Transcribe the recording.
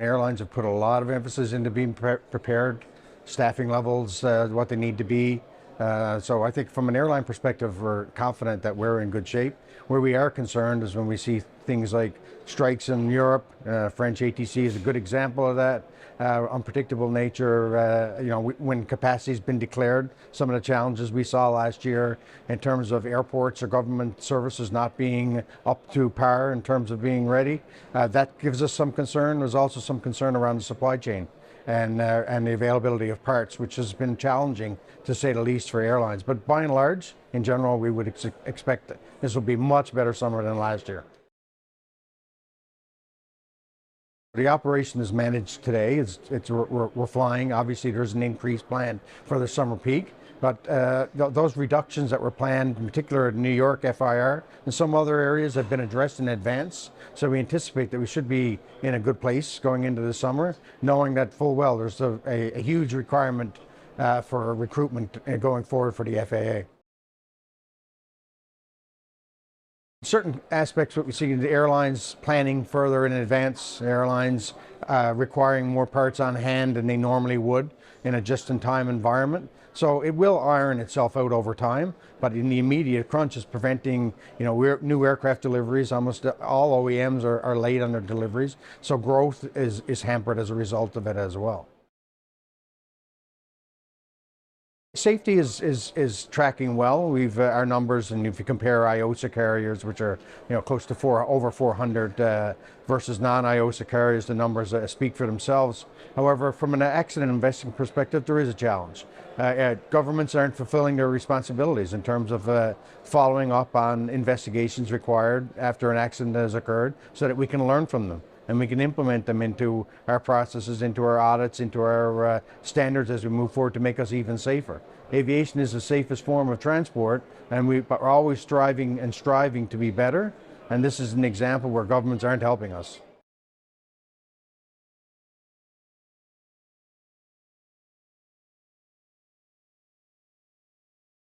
Airlines have put a lot of emphasis into being prepared, staffing levels, what they need to be. So I think from an airline perspective, we're confident that we're in good shape. Where we are concerned is when we see things like strikes in Europe. French ATC is a good example of that. Unpredictable nature, when capacity has been declared, some of the challenges we saw last year in terms of airports or government services not being up to par in terms of being ready, that gives us some concern. There's also some concern around the supply chain and the availability of parts, which has been challenging to say the least for airlines. But by and large, in general, we would expect that this will be much better summer than last year. The operation is managed today. We're flying. Obviously, there's an increase planned for the summer peak, but those reductions that were planned, in particular at New York FIR and some other areas, have been addressed in advance. So we anticipate that we should be in a good place going into the summer, knowing that full well there's a huge requirement for recruitment going forward for the FAA. Certain aspects, what we see in the airlines planning further in advance, airlines requiring more parts on hand than they normally would in a just-in-time environment. So it will iron itself out over time, but in the immediate crunch is preventing, new aircraft deliveries. Almost all OEMs are late on their deliveries, so growth is hampered as a result of it as well. Safety is tracking well. We've our numbers, and if you compare IATA carriers, which are close to over 400 versus non-IATA carriers, the numbers speak for themselves. However, from an accident investing perspective, there is a challenge. Governments aren't fulfilling their responsibilities in terms of following up on investigations required after an accident has occurred, so that we can learn from them and we can implement them into our processes, into our audits, into our standards as we move forward to make us even safer. Aviation is the safest form of transport, and we're always striving to be better, and this is an example where governments aren't helping us.